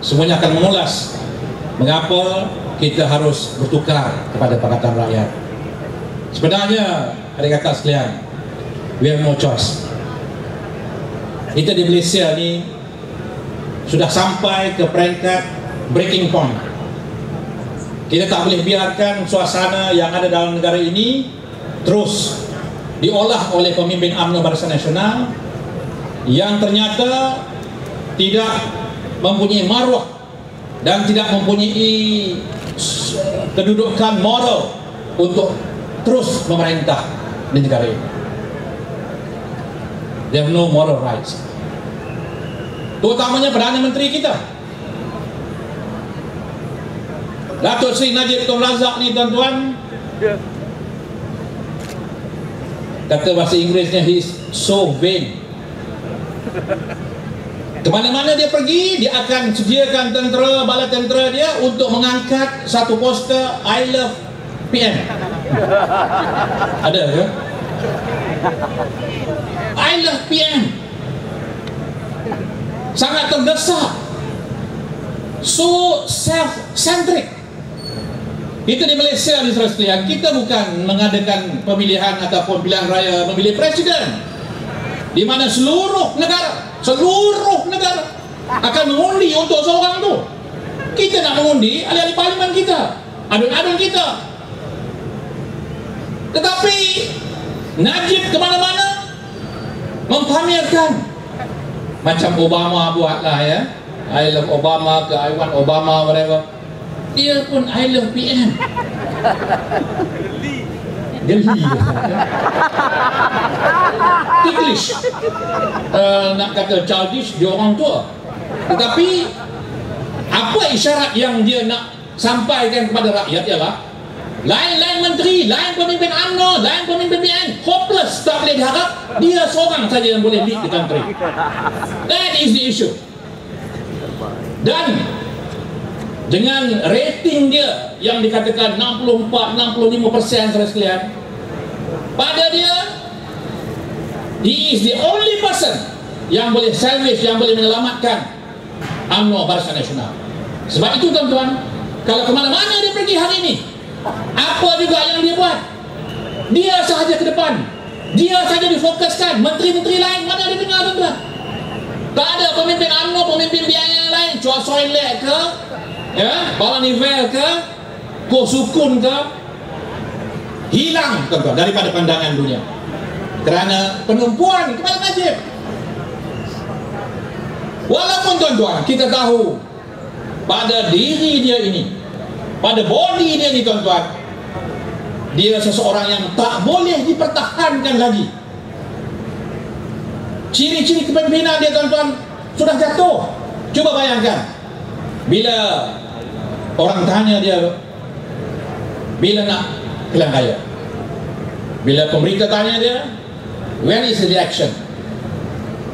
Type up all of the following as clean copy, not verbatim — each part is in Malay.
semuanya akan mengulas mengapa kita harus bertukar kepada Pakatan Rakyat. Sebenarnya adik kakak sekalian, we have no choice. Kita di Malaysia ni sudah sampai ke peringkat breaking point. Kita tak boleh biarkan suasana yang ada dalam negara ini terus diolah oleh pemimpin UMNO Barisan Nasional yang ternyata tidak mempunyai maruah dan tidak mempunyai kedudukan moral untuk terus memerintah di negara ini. They have no moral rights. Terutamanya Perdana Menteri kita, Datuk Seri Najib Tun Razak ni, tuan-tuan, kata bahasa Inggerisnya, he is so vain. Kemana-mana dia pergi, dia akan sediakan tentera, bala tentera dia untuk mengangkat satu poster I love PM. Ada ke? I love PM. Sangat terdesak, so self-centric. Kita di Malaysia ni, saudara sekalian, kita bukan mengadakan pemilihan ataupun pilihan raya memilih presiden di mana seluruh negara akan mengundi untuk seorang tu. Kita nak mengundi ahli-ahli parlimen kita, adun-adun kita. Tetapi Najib ke mana-mana mempamerkan, macam Obama buatlah ya, I love Obama ke I want Obama, whatever. Dia pun I love PM. Geli. Ticklish. Nak kata childish, dia orang tua. Tetapi apa isyarat yang dia nak sampaikan kepada rakyat ialah lain-lain menteri, lain pemimpin UMNO, lain pemimpin PN, hopeless, tak boleh diharap. Dia seorang saja yang boleh lead the country. That is the issue. Dan dengan rating dia yang dikatakan 64-65%, saudara sekalian, pada dia, he is the only person yang boleh salvage, yang boleh menyelamatkan UMNO Barisan Nasional. Sebab itu, tuan-tuan, kalau ke mana-mana dia pergi hari ini, apa juga yang dia buat, dia sahaja ke depan, dia sahaja difokuskan. Menteri-menteri lain mana dia dengar, tuan-tuan? Tak ada pemimpin UMNO, pemimpin biaya yang lain, Chua Soin Lek ke, ya, Bala Nivel ke, Ko Sukun ke, hilang, tuan-tuan, daripada pandangan dunia kerana penumpuan kepada Najib. Walaupun, tuan-tuan, kita tahu pada diri dia ini, pada body dia ni, tuan-tuan, dia seseorang yang tak boleh dipertahankan lagi. Ciri-ciri kepemimpinan dia, tuan-tuan, sudah jatuh. Cuba bayangkan, bila orang tanya dia bila nak pilihan raya, bila pemberita tanya dia when is the election,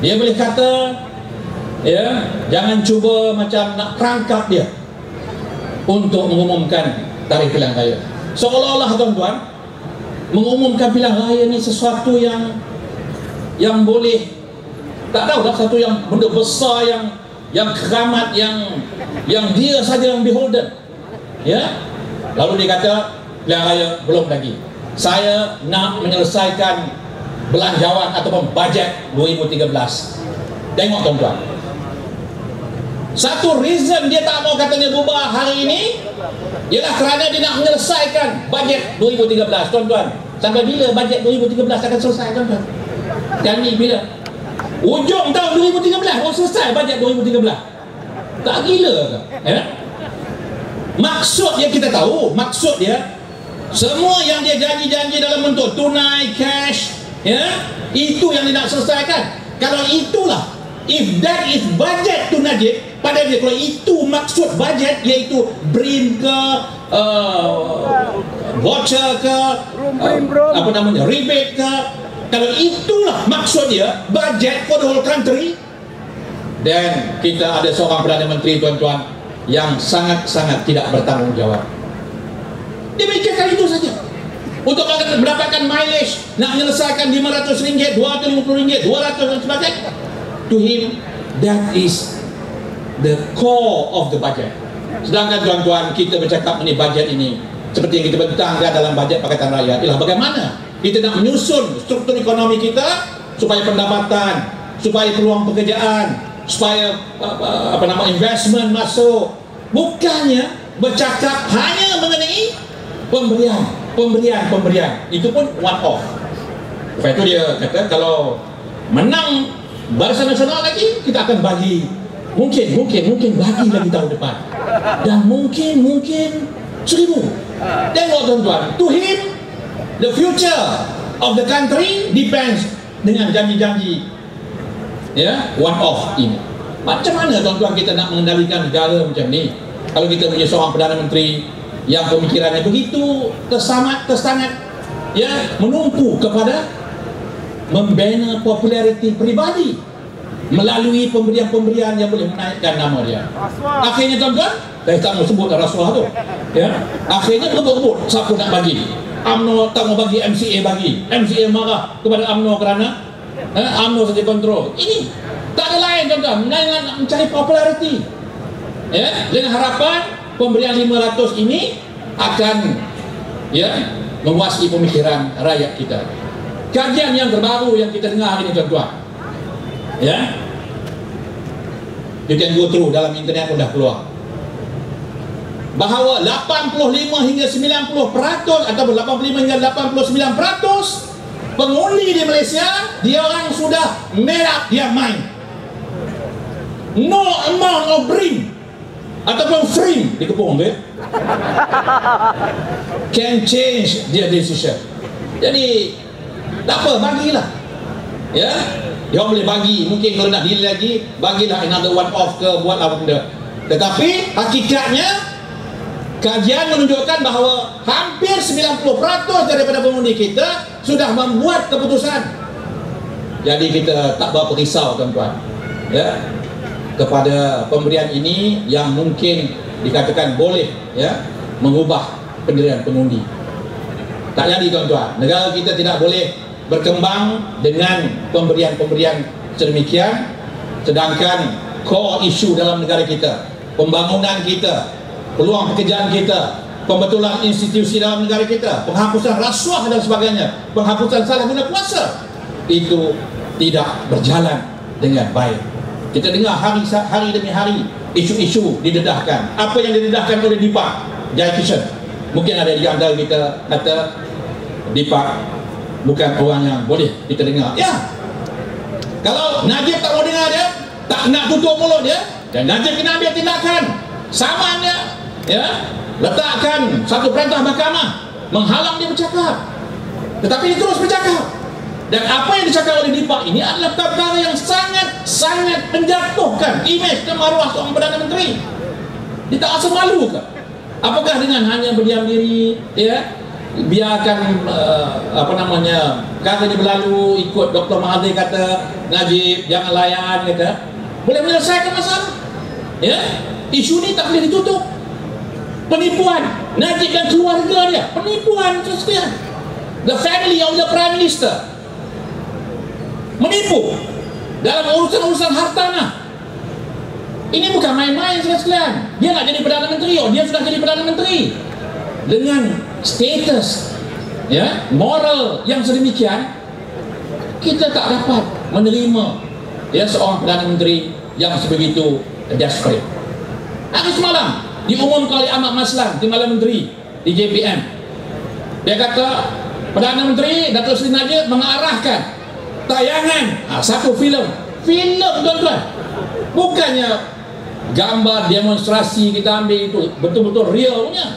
dia boleh kata, ya, jangan cuba macam nak perangkap dia untuk mengumumkan tarikh pilihan raya. Seolah-olah, tuan-tuan, mengumumkan pilihan raya ni sesuatu yang boleh, tak tahu dah, satu yang benda besar, yang keramat, yang dia saja yang beholden, ya. Lalu dia kata pilihan raya belum lagi, saya nak menyelesaikan belanjawan ataupun bajet 2013. Tengok, tuan-tuan, satu reason dia tak mau katanya berubah hari ini ialah kerana dia nak menyelesaikan bajet 2013. Tuan-tuan, sampai bila bajet 2013 akan selesai, tuan-tuan? Dan ni bila? Ujung tahun 2013 baru selesai bajet 2013. Tak gila ke? Ya? Maksud dia kita tahu, maksud dia semua yang dia janji-janji dalam bentuk tunai, cash, ya, itu yang dia nak selesaikan. Kalau itulah, if that is budget to Najib, pada dia, kalau itu maksud budget, iaitu BRIM ke, voucher ke, apa namanya, rebate ke, kalau itulah maksud dia budget for the whole country, dan kita ada seorang Perdana Menteri, tuan-tuan, yang sangat-sangat tidak bertanggungjawab. Dia fikirkan itu saja untuk mendapatkan mileage, nak menyelesaikan RM500, RM250, RM200 dan sebagainya. To him, that is the core of the budget. Sedangkan tuan-tuan, kita bercakap mengenai budget ini seperti yang kita bentangkan dalam budget Pakatan Rakyat ialah bagaimana kita nak menyusun struktur ekonomi kita supaya pendapatan, supaya peluang pekerjaan, supaya investment masuk. Bukannya bercakap hanya mengenai pemberian. Itu pun one off. Lepas itu dia kata kalau menang Barisan Nasional lagi, kita akan bagi mungkin bagi lagi tahun depan, dan mungkin 1,000. Tengok tuan-tuan, to him the future of the country depends dengan janji-janji one off ini. Macam mana tuan-tuan kita nak mengendalikan negara macam ni kalau kita punya seorang Perdana Menteri yang pemikirannya begitu tersangat menumpu kepada membina populariti pribadi melalui pemberian-pemberian yang boleh menaikkan nama dia. Akhirnya tuan-tuan, saya tak mau sebut rasuah tu, akhirnya berebut siapa nak bagi. UMNO tak mau bagi, MCA marah kepada UMNO kerana UMNO saja kontrol. Ini tak ada lain tuan-tuan, mencari populariti, dengan harapan pemberian 500 ini akan menguasai pemikiran rakyat kita. Kajian yang terbaru yang kita dengar ini tuan-tuan, you can go through, dalam internet pun dah keluar, bahawa 85 hingga 90% atau 85 hingga 89% pengundi di Malaysia, dia orang sudah made up their mind. No amount of bring ataupun free dikepung tu can change their decision. Jadi tak apa, bagilah. Dia boleh bagi, mungkin kalau nak deal lagi, bagilah another one off ke, buat apa benda. Tetapi hakikatnya kajian menunjukkan bahawa hampir 90% daripada pengundi kita sudah membuat keputusan. Jadi kita tak berapa risau tuan-tuan, kepada pemberian ini yang mungkin dikatakan boleh mengubah pendirian pengundi. Tak jadi tuan-tuan, negara kita tidak boleh berkembang dengan pemberian-pemberian sedemikian, sedangkan core issue dalam negara kita, pembangunan kita, peluang pekerjaan kita, pembetulan institusi dalam negara kita, penghapusan rasuah dan sebagainya, penghapusan salah guna kuasa, itu tidak berjalan dengan baik. Kita dengar hari demi hari isu-isu didedahkan. Apa yang didedahkan oleh Deepak Jayakishan, mungkin ada di antara kita kata Deepak bukan orang yang boleh kita dengar. Kalau Najib tak mau dengar dia, tak nak tutup mulut dia, dan Najib kena ambil tindakan saman dia, letakkan satu perintah mahkamah menghalang dia bercakap. Tetapi dia terus bercakap, dan apa yang dicakap oleh Deepak ini adalah perkara yang sangat menjatuhkan imej dan maruah seorang Perdana Menteri. Dia tak rasa malu ke? Apakah dengan hanya berdiam diri, biarkan kata dia berlalu, ikut Dr. Mahathir kata Najib jangan layan, kata boleh menyelesaikan masalah. Isu ni tak boleh ditutup. Penipuan Najib dan keluarga dia, penipuan sekian. The family of the Prime Minister menipu dalam urusan-urusan hartanah. Ini bukan main-main sekalian. Dia nak jadi Perdana Menteri, dia sudah jadi Perdana Menteri dengan status moral yang sedemikian. Kita tak dapat menerima seorang Perdana Menteri yang sebegitu desperate. Hari semalam diumumkan oleh Ahmad Maslan, Timbalan Menteri di JPM, dia kata Perdana Menteri Datuk Seri Najib mengarahkan tayangan satu filem tuan-tuan, bukannya gambar demonstrasi kita ambil itu betul-betul real punya,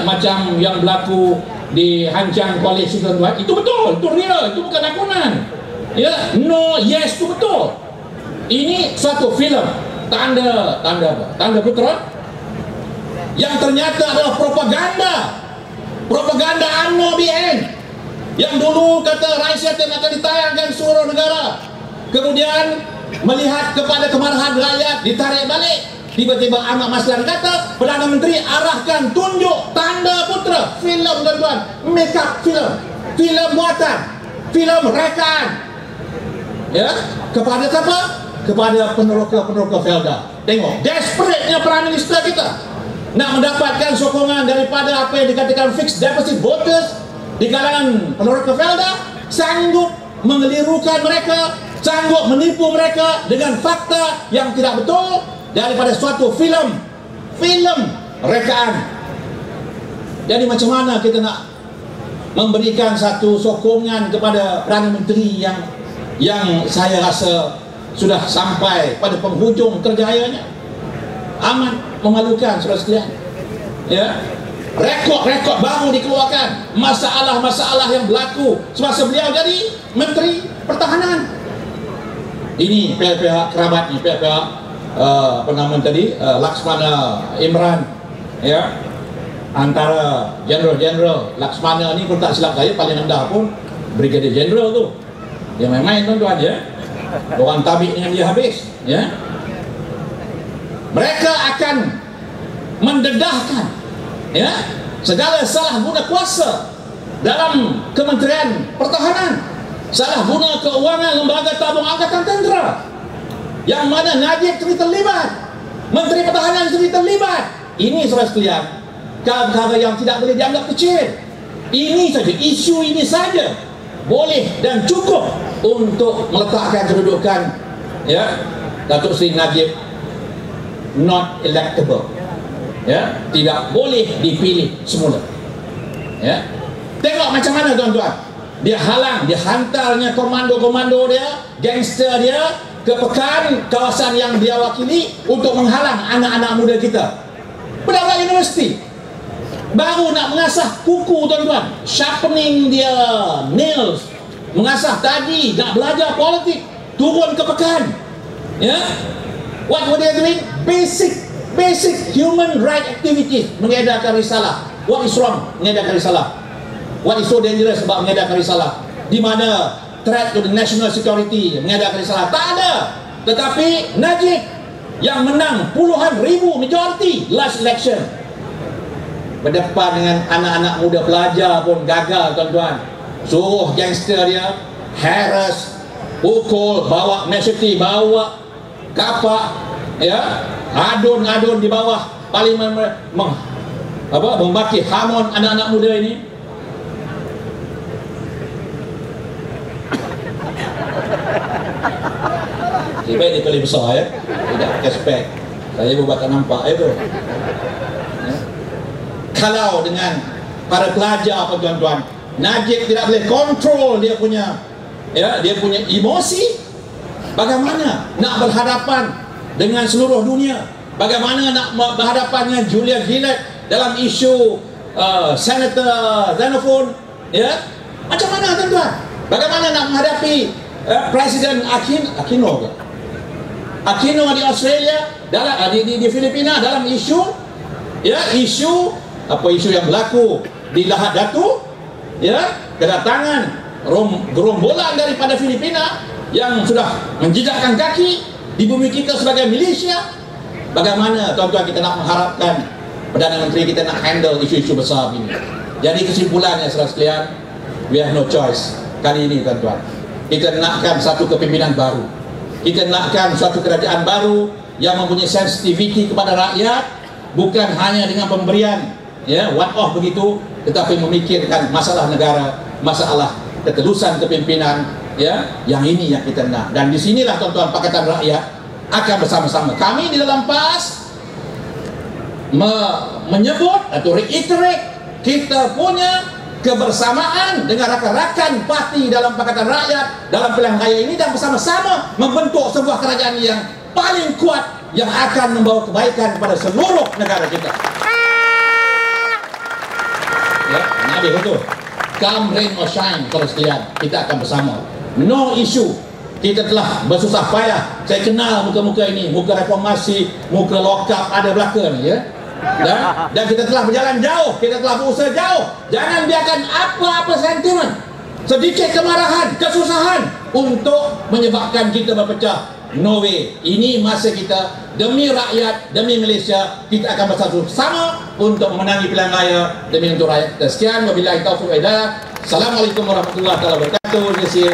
macam yang berlaku di Hancang College tuan-tuan, itu betul, itu real, itu bukan lakonan. Yes, itu betul. Ini suatu filem tanda apa? Tanda Putra yang ternyata adalah propaganda UMNO BN yang dulu kata Raisa akan ditayangkan seluruh negara, kemudian melihat kepada kemarahan rakyat ditarik balik. Tiba-tiba Ahmad Maslan kata Perdana Menteri arahkan tunjuk tanda Putra, filem tuan-tuan, make up filem buatan, filem rekaan, kepada siapa? Kepada peneroka Felda. Tengok, desperate-nya Prime Minister kita nak mendapatkan sokongan daripada apa yang dikatakan fixed deposit voters di kalangan penurut Kefelda, sanggup mengelirukan mereka, sanggup menipu mereka dengan fakta yang tidak betul daripada suatu filem rekaan. Jadi macam mana kita nak memberikan satu sokongan kepada Perdana Menteri yang saya rasa sudah sampai pada penghujung kerjayanya? Amat memalukan, saudara sekalian. Ya, rekod-rekod baru dikeluarkan, masalah-masalah yang berlaku semasa beliau jadi Menteri Pertahanan. Ini pihak-pihak kerabatnya, pihak-pihak apa nama tadi, Laksmana Imran, ya, antara Jeneral Laksmana ni, kalau tak silap saya paling rendah pun Brigadier General tu. Dia main-main tuan-tuan, ya. Orang tabik dengan dia habis, ya. Mereka akan mendedahkan, ya, segala salah guna kuasa dalam Kementerian Pertahanan, salah guna keuangan lembaga tabung angkatan tentera, yang mana Najib terlibat, Menteri Pertahanan terlibat. Ini, saudara sekalian, perkara yang tidak boleh dianggap kecil. Ini saja, isu ini saja boleh dan cukup untuk meletakkan kedudukan, ya, Datuk Seri Najib not electable, ya, tidak boleh dipilih semula, ya. Tengok macam mana tuan-tuan, dia halang, dia hantarnya komando-komando dia, gangster dia ke pekan kawasan yang dia wakili untuk menghalang anak-anak muda kita. Budak-budak universiti baru nak mengasah kuku tuan-tuan, sharpening dia nails, mengasah tadi, nak belajar politik, turun ke pekan, ya. What were they doing? Basic human right activities. Mengedarkan risalah. What is wrong? Mengedarkan risalah. What is so dangerous about mengedarkan risalah? Di mana threat to the national security mengedarkan risalah? Tak ada. Tetapi Najib yang menang puluhan ribu majority last election, berdepan dengan anak-anak muda pelajar pun gagal tuan-tuan. Suruh gangster dia harass, pukul, bawa machete, bawa kapak, ya, adun-adun di bawah parlimen, membaki hamon anak-anak muda ini. Baik dia kali besar, ya, tidak cashback. Saya buat tak nampak itu, ya. Kalau dengan para pelajar, tuan-tuan, Najib tidak boleh kontrol dia punya, ya, dia punya emosi. Bagaimana nak berhadapan dengan seluruh dunia? Bagaimana nak berhadapan dengan Julia Gillard dalam isu Senator Xenophon, ya? Macam mana tuan-tuan? Bagaimana nak menghadapi Presiden Aquino di Australia, dalam di Filipina dalam isu, ya, isu yang berlaku di Lahad Datu, ya, kedatangan gerombolan daripada Filipina yang sudah menjejakkan kaki di bumi kita sebagai Malaysia. Bagaimana tuan-tuan kita nak mengharapkan Perdana Menteri kita nak handle isu-isu besar ini? Jadi kesimpulannya, saudara sekalian, we have no choice kali ini tuan-tuan. Kita nakkan satu kepimpinan baru, kita nakkan suatu kerajaan baru yang mempunyai sensitiviti kepada rakyat, bukan hanya dengan pemberian, ya, one off begitu, tetapi memikirkan masalah negara, masalah ketelusan kepimpinan, ya, yang ini yang kita nak. Dan disinilah tuan-tuan Pakatan Rakyat akan bersama-sama. Kami di dalam PAS menyebut atau reiterate kita punya kebersamaan dengan rakan-rakan parti dalam Pakatan Rakyat dalam pilihan raya ini, dan bersama-sama membentuk sebuah kerajaan yang paling kuat yang akan membawa kebaikan kepada seluruh negara kita. Ya, nabi betul. Come rain or shine, kalau sekalian, kita akan bersama. No issue. Kita telah bersusah payah. Saya kenal muka-muka ini, muka reformasi, muka lokap ada belakang, ya. Dan kita telah berjalan jauh, kita telah berusaha jauh. Jangan biarkan apa-apa sentimen, sedikit kemarahan, kesusahan untuk menyebabkan kita berpecah. No way. Ini masa kita, demi rakyat, demi Malaysia, kita akan bersatu sama untuk memenangi pilihan raya demi untuk rakyat. Dan sekian, wabillahi taufiq wal hidayah. Assalamualaikum warahmatullahi wabarakatuh. Terima kasih.